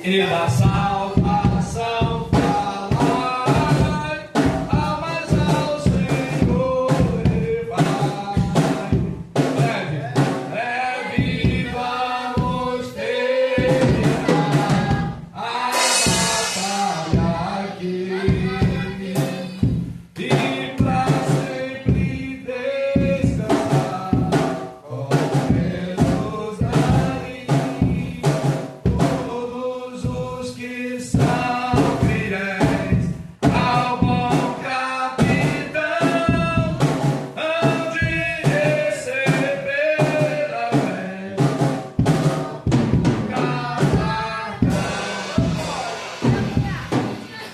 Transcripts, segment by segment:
e da salvação falai, almas ao Senhor levai. Leve vamos terminar a batalha aqui, e pra sempre descansar com Jesus ali. Todos os que são fiéis ao bom capitão hão de receber a fé.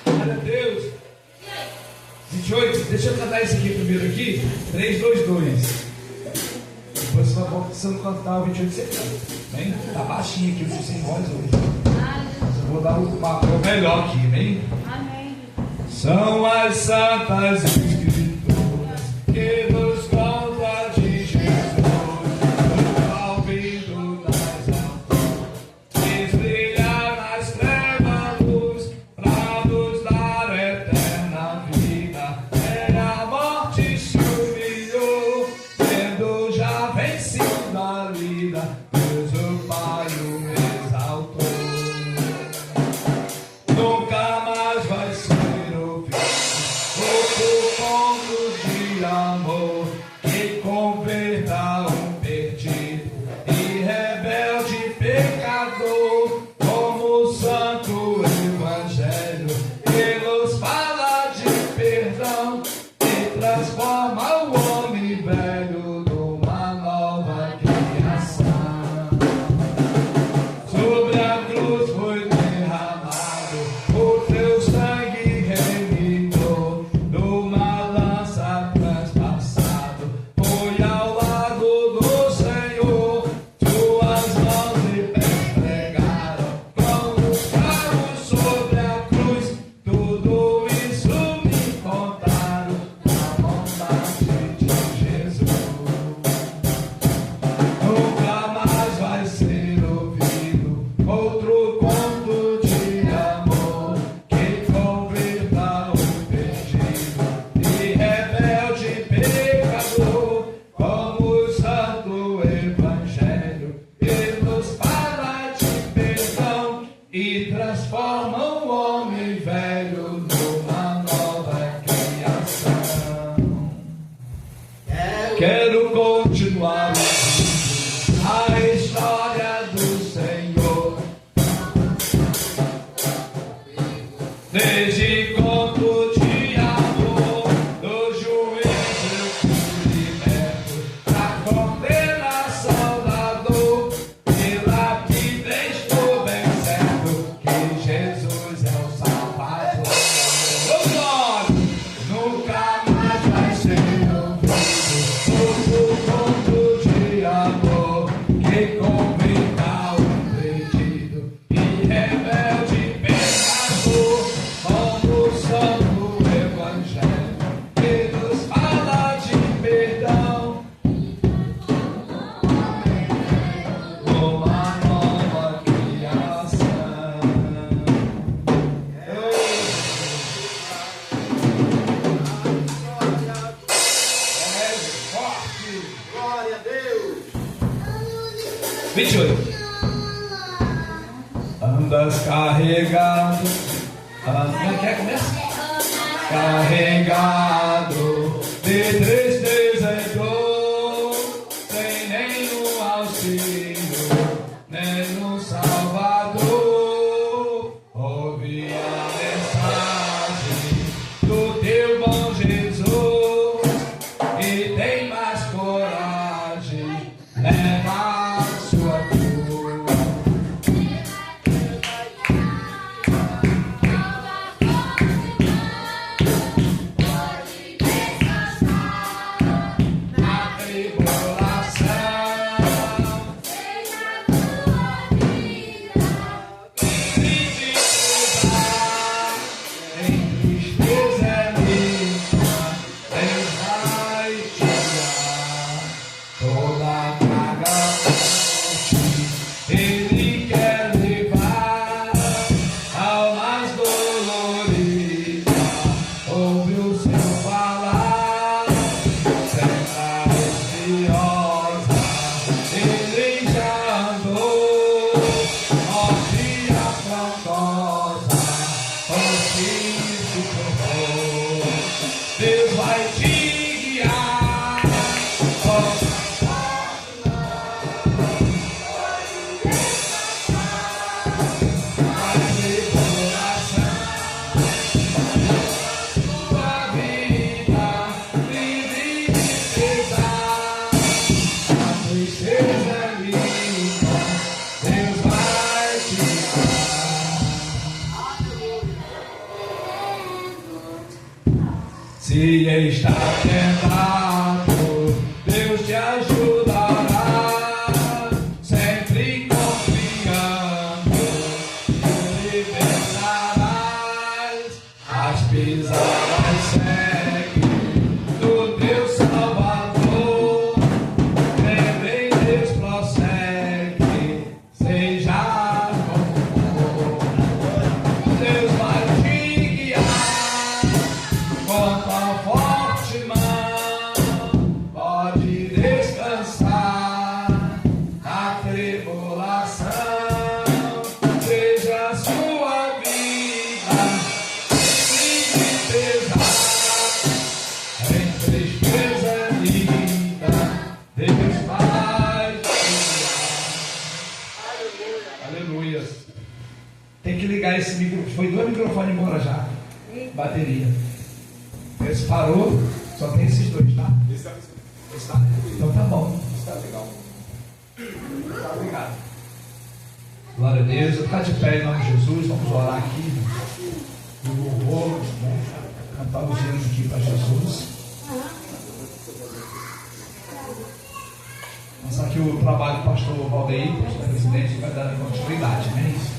Glória a Deus. 28, deixa eu cantar esse aqui primeiro aqui. 3, 2, 2. Depois você vai precisando cantar o 28 você canta. Bem? Tá baixinho aqui, eu fui sem voz hoje. Eu vou dar o melhor aqui, bem? Amém. São as santas escrituras que nos contam de Jesus, ouvindo nas alturas, fez brilhar nas trevas luz, pra nos dar eterna vida. É a morte se humilhou, tendo já vencido a vida, Deus o Pai o exaltou. Nunca mais vai ser ouvido outro ponto de amor que converta um perdido e rebelde pecador, como o santo evangelho que nos fala de perdão e transforma o homem velho numa nova criação. Sobre a cruz foi derramado o teu sangue remidor, numa lança transpassado foi ao lado do Senhor. Tuas mãos e pés pregaram com os cravos sobre a cruz, tudo isso me contaram da bondade de Jesus. Nunca mais vai ser ouvido outro conto de amor que converta o perdido e rebelde pecador, como o santo evangelho que nos fala de perdão e transforma o homem velho numa nova criação. Quero continuar ouvindo a história do Senhor, desde conto de amor, do juízo eu fui liberto, da condenação da dor, pela vida estou vencendo, que Jesus é o Salvador. Oh, glória! Nunca mais vai ser ouvido outro conto de amor que converta o perdido e rebelde pecador, como o santo evangelho que nos fala de perdão, uma nova criação. Forte! Glória a Deus. 28. Andas carregado. Não quer começar? Carregado de tristeza e dor, sem nenhum auxílio, nenhum salvador. Ouvi a mensagem do teu bom Jesus e tem mais coragem, leva a sua cruz. Se está tentado, Deus te ajudará, sempre confiando, e vencerás. As pisadas seguem do teu Salvador, crendo em Deus prossegue, seja como for. Deus vai te guiar com tua forte mão, pode descansar na tribulação, seja a sua vida em tristeza linda, Deus vai te guiar. Aleluia. Tem que ligar esse microfone. Foi 2 microfones embora já. Bateria. Esse parou, só tem esses 2, tá? Esse tá. Então tá bom. Esse tá legal. Tá ligado. Glória a Deus. Eu ficar de pé em nome de Jesus. Vamos orar aqui. No louvor, né? Cantar os hinos aqui para Jesus. Começar aqui o trabalho do pastor Valdeir, pastor presidente, vai dar continuidade, não é isso?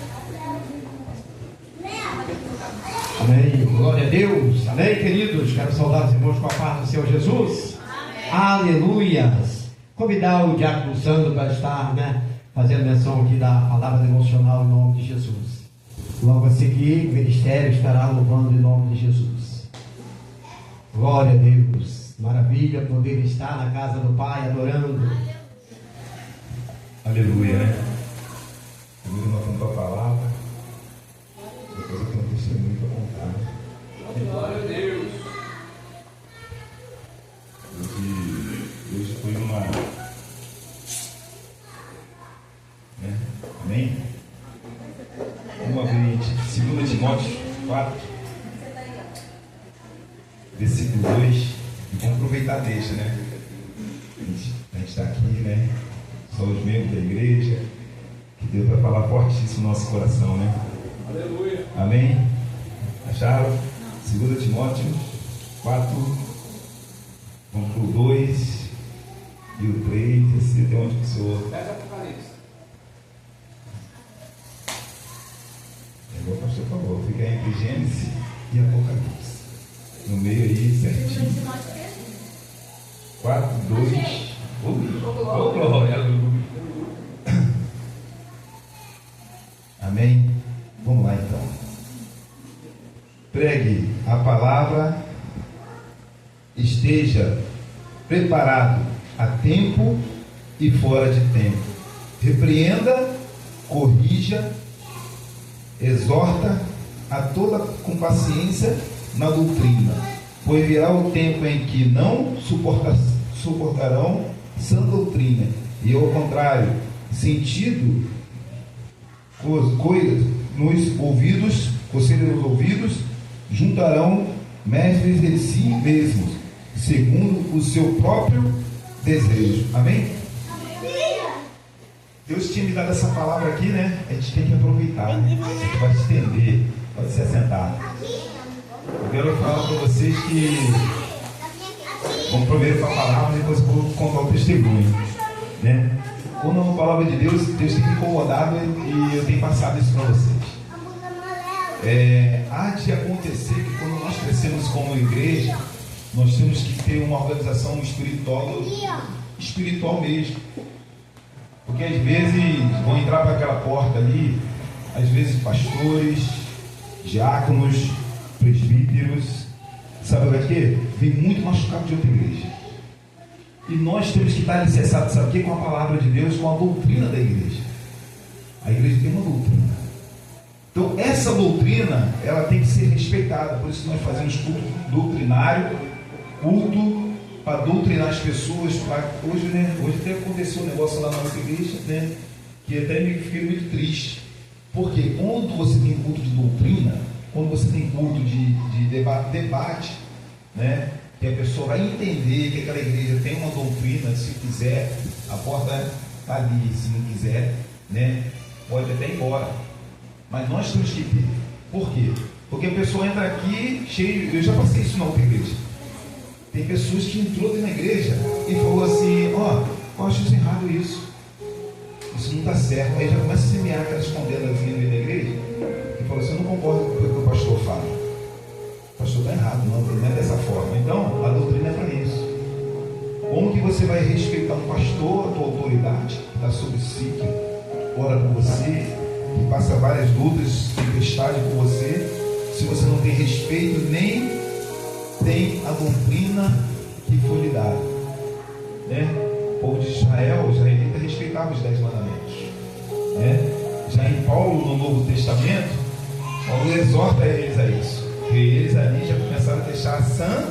Amém, glória a Deus, amém, queridos. Quero saudar os irmãos com a paz do Senhor Jesus. Amém. Aleluias. Convidar o Diácono Sandro para estar, fazendo menção aqui da palavra devocional em nome de Jesus. Logo a seguir, o ministério estará louvando em nome de Jesus. Glória a Deus, maravilha poder estar na casa do Pai adorando. Aleluia, né? Primeiro nós vamos para a palavra, depois eu tenho um testemunho para contar. Glória a Deus. Hoje foi uma. Né? Amém? Vamos abrir 2 Timóteo 4, versículo 2. E vamos aproveitar a deixa, né? A gente está aqui, né? Só os membros da igreja. Que Deus vai falar fortíssimo no nosso coração, né? Aleluia. Amém? Acharam? 2 Timóteo 4. Vamos para o 2 e o 3. Esse até onde que o Senhor. 10 Apocalipse. É igual o pastor falou, fica entre Gênesis e Apocalipse. No meio aí, certinho. 4, 2. Oh, glória. Amém? Vamos lá então. Pregue a palavra, esteja preparado a tempo e fora de tempo. Repreenda, corrija, exorta a toda com paciência na doutrina, pois virá o tempo em que não suportarão sã doutrina, e ao contrário, sentido coisas nos ouvidos, conselhos nos ouvidos, juntarão mestres de si mesmos, segundo o seu próprio desejo. Amém? Deus tinha me dado essa palavra aqui, né? A gente tem que aproveitar, né? A gente vai estender, pode se assentar. Eu quero falar para vocês que vamos primeiro para a palavra e depois eu vou contar o testemunho, né? Quando é uma palavra de Deus, Deus tem me incomodado e eu tenho passado isso para vocês. Há de acontecer que quando nós crescemos como igreja, nós temos que ter uma organização espiritual mesmo. Porque às vezes vão entrar para aquela porta ali, às vezes pastores, diáconos, presbíteros, sabe o que? Vem muito machucado de outra igreja. E nós temos que estar alicerçados, sabe o que? Com a palavra de Deus, com a doutrina da igreja. A igreja tem uma doutrina. Então essa doutrina, ela tem que ser respeitada. Por isso que nós fazemos culto doutrinário, culto para doutrinar as pessoas. Hoje, né? Hoje até aconteceu um negócio lá na nossa igreja, né? Que até me fiquei muito triste. Porque quando você tem culto de doutrina, quando você tem culto de debate, né? Que a pessoa vai entender que aquela igreja tem uma doutrina, se quiser, a porta está ali, se não quiser, né? Pode até ir embora. Mas nós temos que ter. Por quê? Porque a pessoa entra aqui cheio. Eu já passei isso na outra igreja. Tem pessoas que entrou dentro da igreja e falou assim, ó, eu acho isso errado isso não está certo. Aí já começa a semear aquelas condenazinhas dentro da igreja e fala assim, eu não concordo com o que o pastor fala. O pastor está errado, não é dessa forma. Então, a doutrina é para isso. Como que você vai respeitar um pastor, a tua autoridade, que está sobre si, que ora por você, que passa várias lutas, tempestade por você, se você não tem respeito, nem tem a doutrina que foi lhe dada, né? O povo de Israel, o israelita, respeitava os 10 mandamentos, né? Já em Paulo, no Novo Testamento, Paulo exorta eles a isso, que eles ali já começaram a deixar a sã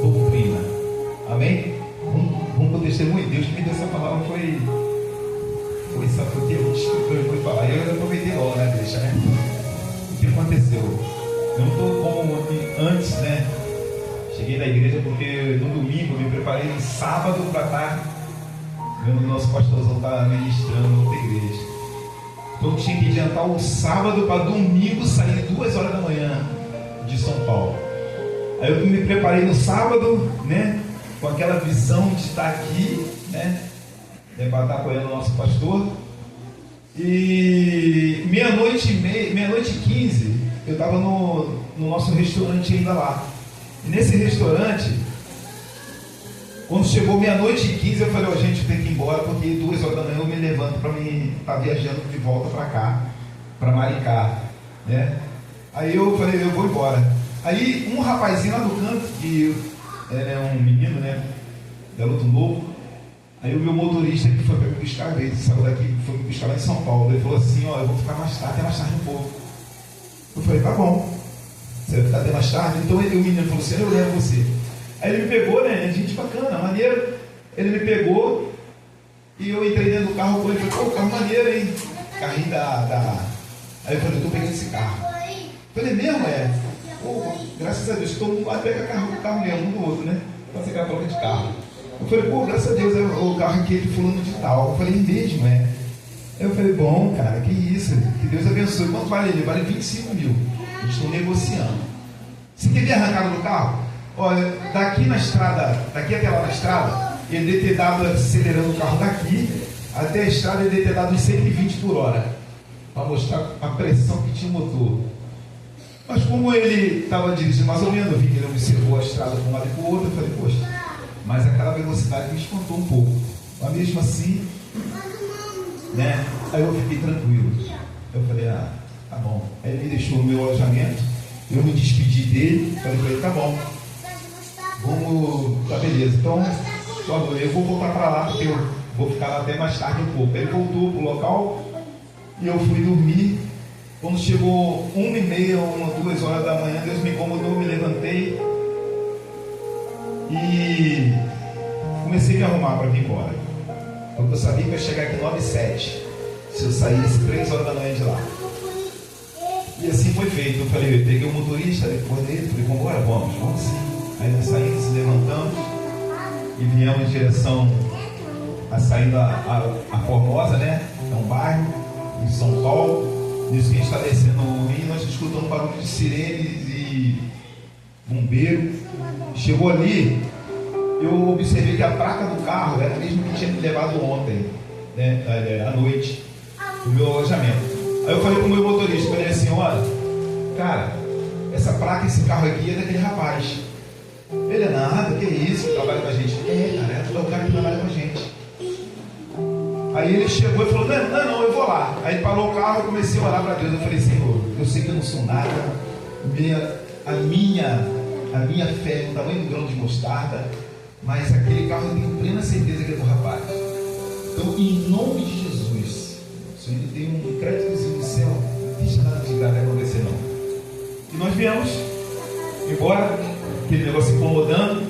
doutrina. Amém? Vamos para o testemunho. Deus que me deu essa palavra foi Deus que foi falar. Eu ainda aproveitei logo, né? Deixa, né? O que aconteceu? Eu não estou como antes, né? Cheguei na igreja porque no domingo eu me preparei no sábado para estar vendo o nosso pastorzão estar ministrando na outra igreja. Então eu tinha que adiantar o sábado para domingo sair 2 horas da manhã de São Paulo. Aí eu me preparei no sábado, né? Com aquela visão de estar aqui, né? Para estar apoiando o nosso pastor. E meia-noite e 15, eu estava no nosso restaurante ainda lá. E nesse restaurante, quando chegou meia-noite e 15, eu falei, ó, gente, eu tenho que ir embora, porque 2 horas da manhã eu me levanto para mim estar viajando de volta para cá, para Maricá, né? Aí eu falei, eu vou embora. Aí um rapazinho lá do canto, que é um menino, né? Garoto novo. Aí o meu motorista que foi para me buscar, ele saiu daqui, foi me buscar lá em São Paulo. Ele falou assim, ó, eu vou ficar mais tarde, até mais tarde um pouco. Eu falei, tá bom. Você vai ficar até mais tarde? Então o menino falou assim, eu levo você. Aí ele me pegou, né? Gente bacana, maneiro. Ele me pegou e eu entrei dentro do carro com ele. Falei, pô, carro maneiro, hein? Carrinho da... Aí eu falei, eu tô pegando esse carro. Eu falei, mesmo, Pô, graças a Deus, todo mundo lá pega carro mesmo, um do outro, né? Pode ser aquela troca de carro. Eu falei, pô, graças a Deus, o carro aqui é de fulano de tal. Eu falei, mesmo, Aí eu falei, bom, cara, que isso? Que Deus abençoe. Quanto vale ele? Vale 25 mil. Eles estão negociando. Você queria arrancar do carro? Olha, daqui na estrada, daqui até lá na estrada, ele deve ter dado, acelerando o carro daqui, até a estrada ele deve ter dado uns 120 por hora, para mostrar a pressão que tinha o motor. Mas como ele estava dirigindo mais ou menos, eu vi que ele observou a estrada de um lado e para o outro, eu falei, poxa, mas aquela velocidade me espantou um pouco. Mas mesmo assim, né? Aí eu fiquei tranquilo. Eu falei, tá bom. Aí ele me deixou no meu alojamento, eu me despedi dele, falei para ele, tá bom. Tá beleza. Então, eu vou voltar para lá, porque eu vou ficar lá até mais tarde um pouco. Ele voltou para o local e eu fui dormir. Quando chegou 1h30, 2 horas da manhã, Deus me incomodou, me levantei e comecei a me arrumar para vir embora. Porque eu sabia que eu ia chegar aqui 9h07, se eu saísse 3 horas da manhã de lá. E assim foi feito. Eu falei, eu peguei o motorista, depois dele, falei, vamos embora, vamos sim. Aí nós saímos, levantamos e viemos em direção a saída a Formosa, né? É um bairro em São Paulo. Nisso que a gente está descendo o rio, nós escutamos barulho de sirenes e bombeiro. Chegou ali, eu observei que a placa do carro era a mesma que tinha me levado ontem, né? À noite, do meu alojamento. Aí eu falei para o meu motorista, falei assim, olha, cara, essa placa, esse carro aqui é daquele rapaz. Ele é nada, que isso, que trabalha com a gente. Cara, é o cara que trabalha com a gente. Aí ele chegou e falou, não, eu vou lá. Aí ele parou o carro e comecei a orar para Deus. Eu falei, Senhor, eu sei que eu não sou nada. A minha fé é do tamanho do grão de mostarda, mas aquele carro eu tenho plena certeza que é do rapaz. Então, em nome de Jesus, se ele tem um créditozinho no céu, não deixa nada de grave acontecer não. E nós viemos embora, aquele negócio incomodando,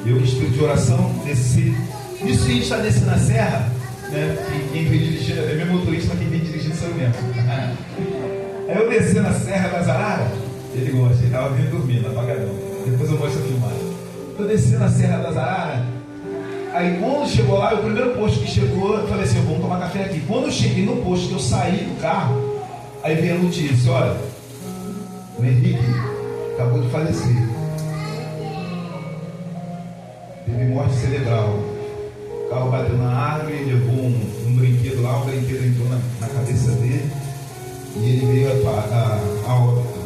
eu espírito de oração, desci. Isso a gente está descendo a serra, né? Quem vem dirigindo, é meu motorista, mas quem vem dirigindo sou eu mesmo. Aí eu desci na Serra das Araras, ele gosta, ele estava vindo dormindo, apagadão. Depois eu mostro a filmagem. Eu desci na Serra das Araras, aí quando chegou lá, o primeiro posto que chegou, eu falei assim, vamos tomar café aqui. Quando eu cheguei no posto, que eu saí do carro, aí veio a notícia, olha, o Henrique acabou de falecer. teve morte cerebral. O carro bateu na árvore, levou um brinquedo lá, o brinquedo entrou na cabeça dele e ele veio a óbito.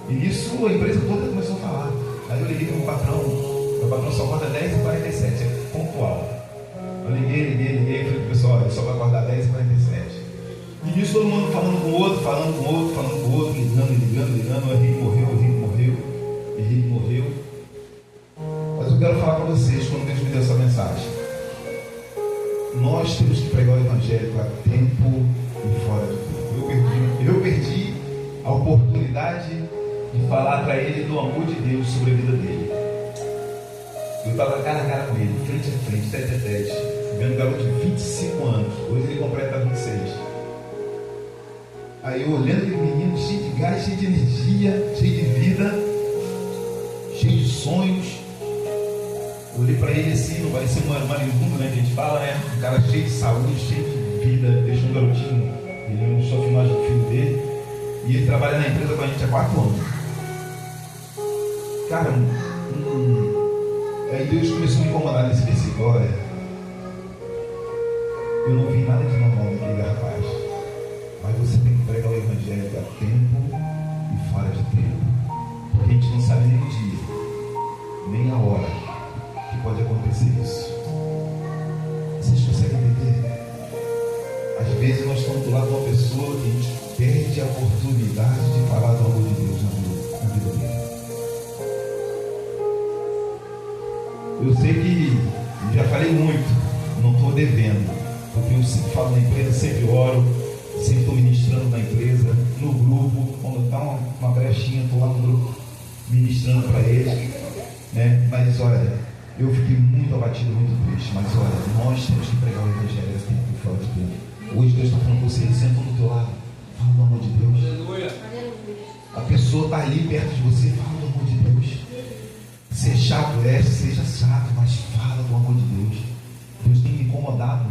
E nisso a empresa toda começou a falar. Aí eu liguei para meu patrão só acorda 10h47, é pontual. Eu liguei, falei pro pessoal, olha, só vai acordar 10h47. E nisso todo mundo falando com o outro, ligando, o Henrique morreu. Mas eu quero falar para vocês, quando Deus me deu essa mensagem, nós temos que pregar o Evangelho a tempo e fora de tempo. Eu perdi a oportunidade de falar para ele do amor de Deus sobre a vida dele. Eu estava cara a cara com ele, frente a frente, tete a tete, vendo um garoto de 25 anos, hoje ele completa 26. Aí eu olhando aquele menino cheio de gás, cheio de energia, cheio de vida, cheio de sonhos. Eu olhei para ele assim, não parecia um maribundo, né, que a gente fala, né? Um cara cheio de saúde, cheio de vida, deixou um garotinho, ele não só filmagem do filho dele, e ele trabalha na empresa com a gente há 4 anos. Cara, aí Deus começou a me incomodar nesse versículo. Olha, eu não vi nada de normal naquele rapaz, mas você tem que pregar o Evangelho a tempo e fora de tempo, porque a gente não sabe nem o dia, nem a hora que pode acontecer isso. Vocês conseguem entender? Às vezes nós estamos do lado de uma pessoa que a gente perde a oportunidade de falar do amor de Deus na vida dele. Eu sei que já falei muito, não estou devendo, porque eu sempre falo na empresa, sempre oro, sempre estou ministrando na empresa, no grupo, quando está uma brechinha, estou lá no grupo ministrando para eles, né? Mas olha, eu fiquei muito abatido, muito triste, mas olha, nós temos que pregar o Evangelho a tempo e fora de tempo. Hoje Deus está falando com você, ele sentou do teu lado, fala do amor de Deus. Aleluia. A pessoa está ali perto de você, fala do amor de Deus. Ser chato seja chato, mas fala do amor de Deus. Deus tem me incomodado.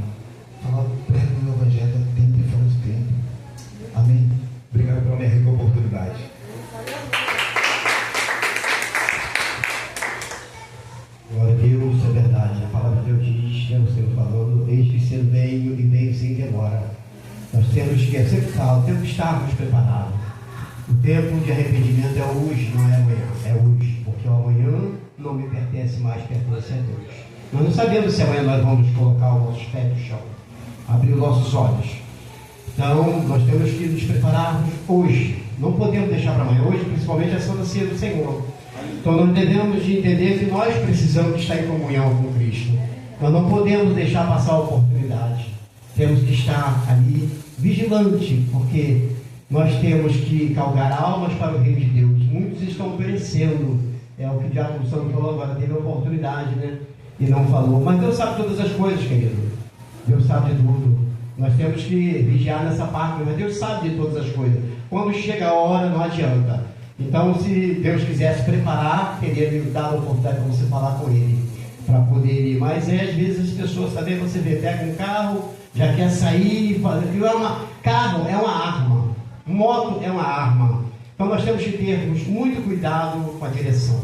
Fala, prega o meu Evangelho a tempo e fora de tempo. Amém. Obrigado pela minha rica oportunidade. Glória a Deus, é verdade. A palavra de Deus diz, o Senhor falando, eis que cedo venho e venho sem demora. Nós temos que, eu sempre falo, temos que estarmos preparados. O tempo de arrependimento é hoje, não é amanhã, é hoje, porque o amanhã não me pertence mais, pertence a Deus. Nós não sabemos se amanhã nós vamos colocar os nossos pés no chão, abrir os nossos olhos. Então, nós temos que nos prepararmos hoje. Não podemos deixar para amanhã. Hoje, principalmente, é Santa Ceia do Senhor. Então, nós devemos de entender que nós precisamos estar em comunhão com Cristo. Nós não podemos deixar passar a oportunidade. Temos que estar ali vigilante, porque nós temos que galgar almas para o reino de Deus. Muitos estão perecendo. É o que o Diácono Santo falou agora, teve a oportunidade, né? E não falou. Mas Deus sabe todas as coisas, querido. Deus sabe de tudo. Nós temos que vigiar nessa parte, mas Deus sabe de todas as coisas. Quando chega a hora, não adianta. Então, se Deus quisesse preparar, teria lhe dado a oportunidade para você falar com Ele, para poder ir. Mas às vezes as pessoas, sabe, você vê, pega um carro, já quer sair, carro é uma arma. Moto é uma arma. Então nós temos que termos muito cuidado com a direção.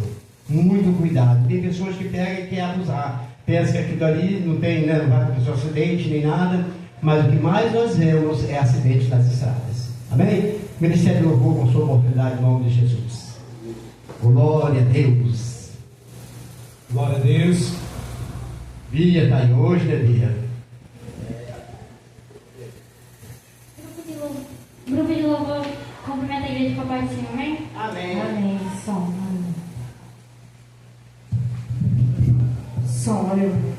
Muito cuidado. Tem pessoas que pegam e querem abusar. Pensa que aquilo ali não tem, né, não vai acontecer acidente nem nada. Mas o que mais nós vemos é acidentes nas estradas. Amém? Ministério do Louvor com sua oportunidade em nome de Jesus. Glória a Deus. Glória a Deus. Bia está aí hoje, né, Bia? Grupo de louvor cumprimenta a igreja de Papai do Senhor, amém? Amém. Amém. Som, amém. Som, aleluia.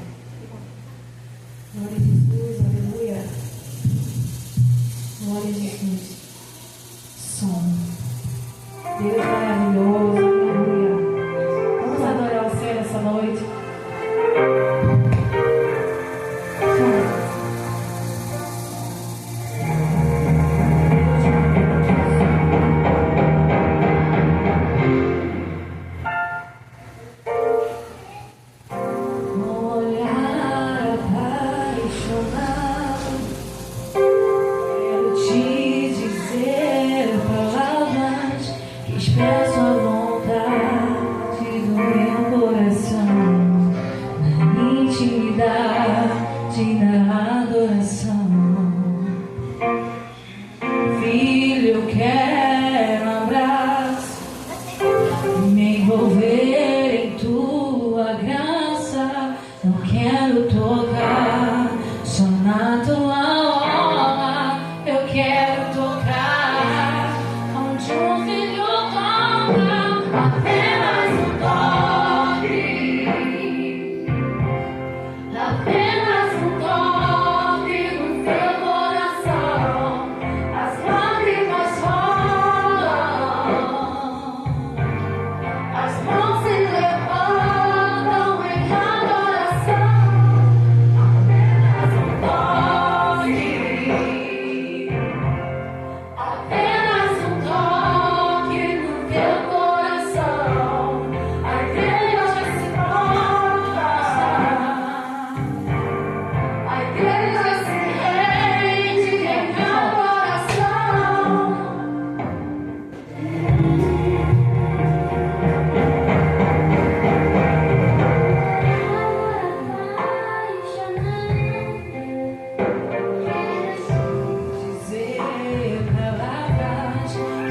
Glória a Jesus, aleluia. Glória a Jesus. Som. Deus maravilhoso, aleluia. Vamos adorar o Senhor essa noite. Som. Expresso a vontade.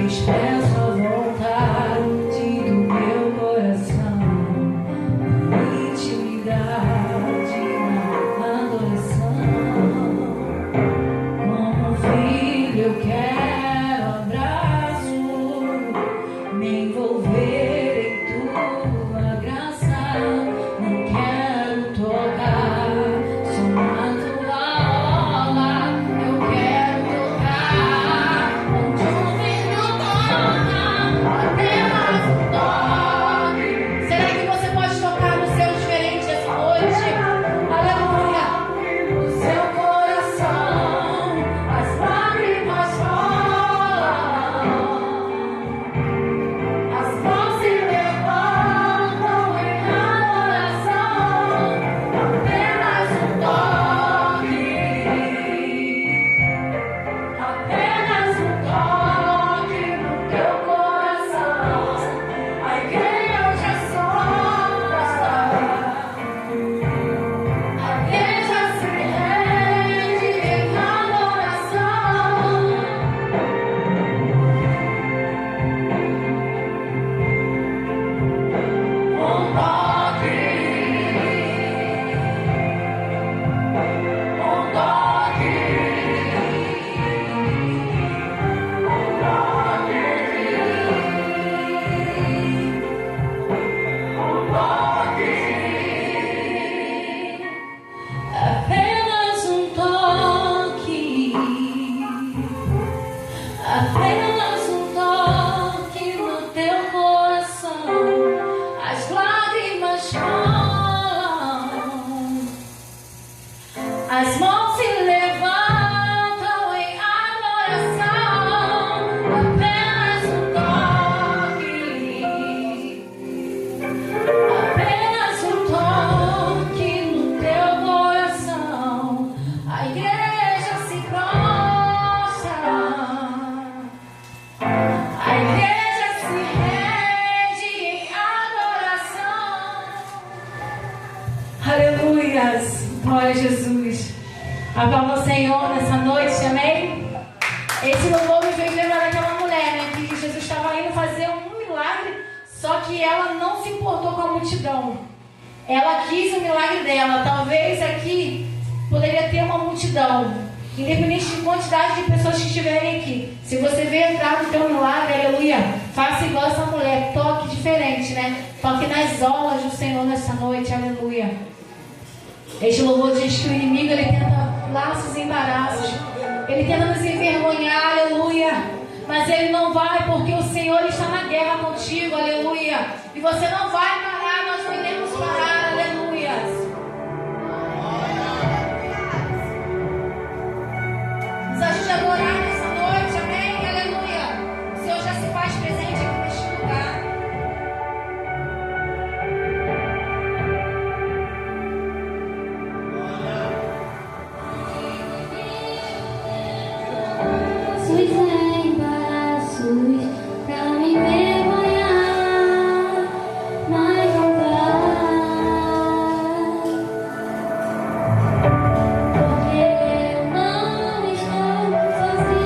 expresso a vontade do meu coração, intimidade na adoração. Como filho eu quero abraço, me envolver em tua graça. Não quero tocar só na tua orla, eu quero tocar onde o vento toca, apenas um toque. Será que você pode tocar no seu diferente essa noite? Aleluia! No seu coração as lágrimas rolam, as mãos se levantam em adoração, apenas um toque, apenas um toque no teu coração. A igreja só basta, a igreja se rende em adoração. Um toque, um toque, apenas um toque, apenas um toque no teu coração. As lágrimas rolam, as mãos se levantam em adoração. Apenas um toque, apenas um toque no teu coração. A igreja se prostra, a igreja se rende em adoração. Aleluias, glória a Jesus. Aplauda o Senhor nessa noite, amém? Esse louvor me fez lembrar daquela mulher, né? Que Jesus estava indo fazer um milagre, só que ela não se importou com a multidão. Ela quis o milagre dela. Talvez aqui poderia ter uma multidão, independente de quantidade de pessoas que estiverem aqui. Se você veio entrar no teu milagre, aleluia, faça igual essa mulher, toque diferente, né? Toque nas orlas do Senhor nessa noite, aleluia. Este louvor diz que o inimigo, ele tenta laços e embaraços, ele tenta nos envergonhar, aleluia. Mas ele não vai, porque o Senhor está na guerra contigo, aleluia. E você não vai parar, nós não iremos parar, aleluia. Nos ajude a adorar nessa noite, amém, aleluia. O Senhor já se faz presente aqui neste lugar. Sus embaraços pra me envergonhar, mas não dá, porque eu não estou sozinha.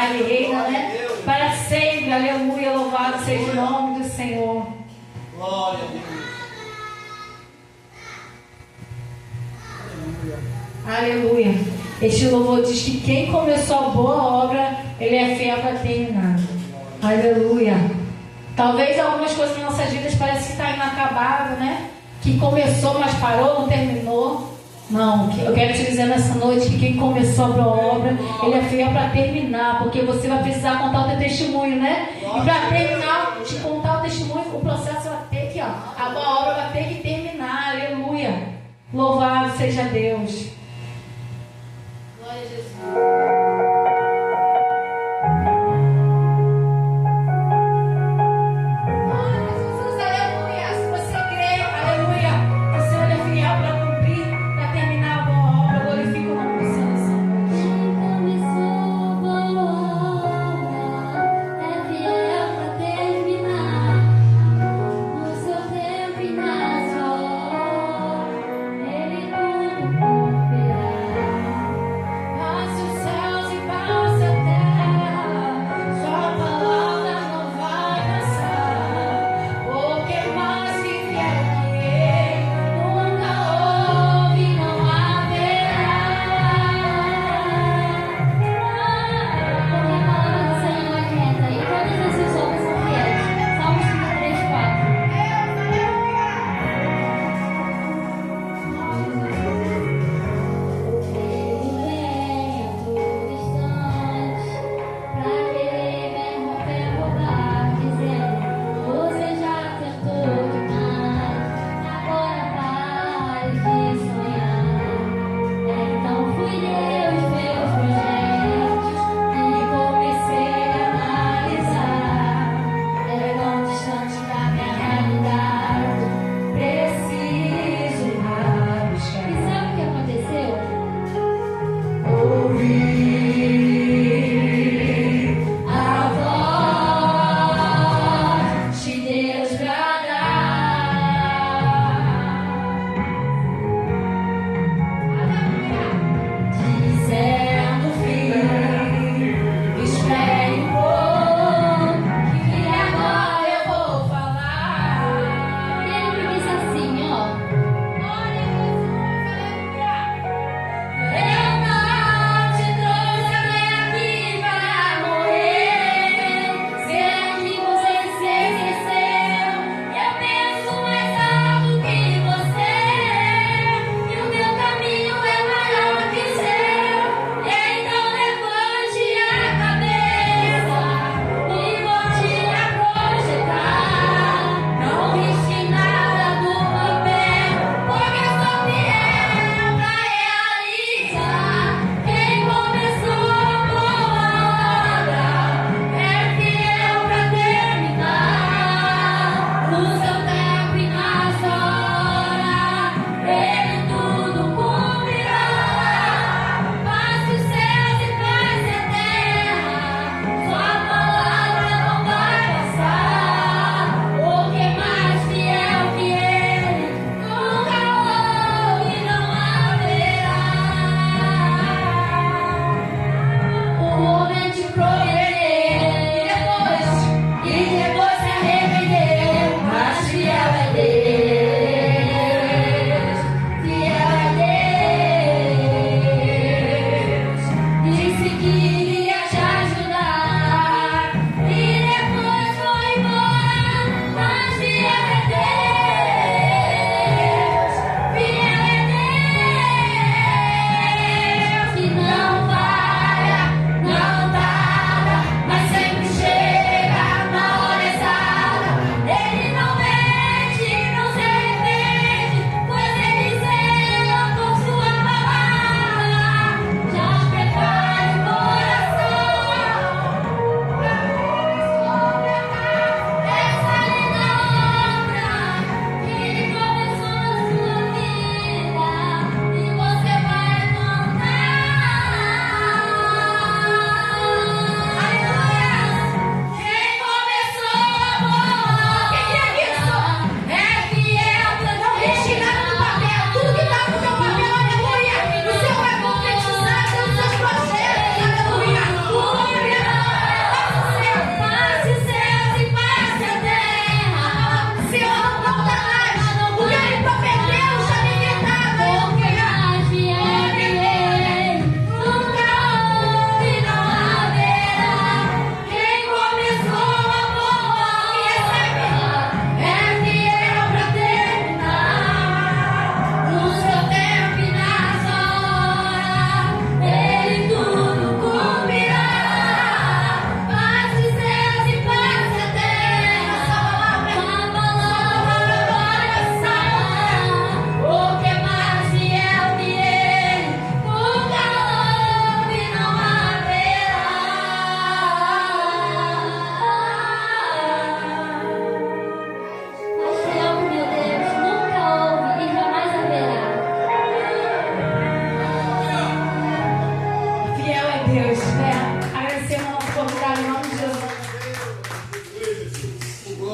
trabalha e reina, né? Para sempre, aleluia, louvado seja o nome do Senhor. Glória a Deus. Aleluia. Este louvor diz que quem começou a boa obra, ele é fiel para terminar. Aleluia. Talvez algumas coisas nas nossas vidas parecem que está inacabável, né? Que começou, mas parou, não terminou. Não, eu quero te dizer nessa noite que quem começou a boa obra, ele é fiel para terminar, porque você vai precisar contar o teu testemunho, né? E para terminar, de contar o testemunho, o processo vai ter que, a boa obra vai ter que terminar. Aleluia. Louvado seja Deus. Glória a Jesus.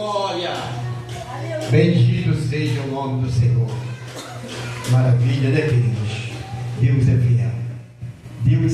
glória. Bendito seja o nome do Senhor. Maravilha, né, queridos? Deus é fiel. Deus